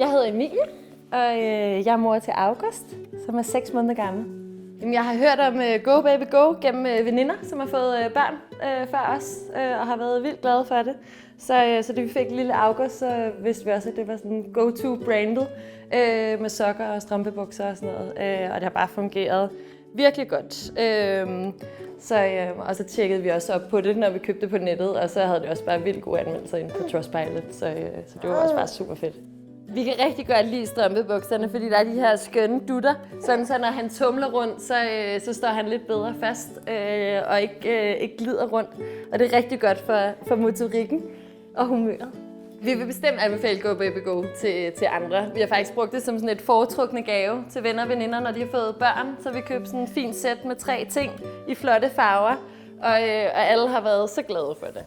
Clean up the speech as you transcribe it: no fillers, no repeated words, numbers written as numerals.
Jeg hedder Emilie, og jeg er mor til August, som er 6 måneder gammel. Jamen, jeg har hørt om Go Baby Go gennem veninder, som har fået børn før os, og har været vildt glade for det. Så da vi fik lille August, så vidste vi også, at det var sådan go-to-brandet med sokker og strømpebukser og sådan noget. Og det har bare fungeret virkelig godt. Og så tjekkede vi også op på det, når vi købte på nettet, og så havde det også bare vildt gode anmeldelser inde på Trustpilot, så det var også bare super fedt. Vi kan rigtig godt lide strømpebukserne, fordi der er de her skønne dutter, sådan så når han tumler rundt, så står han lidt bedre fast og ikke glider rundt. Og det er rigtig godt for motorikken og humøret. Vi vil bestemt anbefale Go Baby Go til andre. Vi har faktisk brugt det som sådan et foretrukne gave til venner og veninder, når de har fået børn. Så vi købte sådan en fin sæt med 3 ting i flotte farver, og alle har været så glade for det.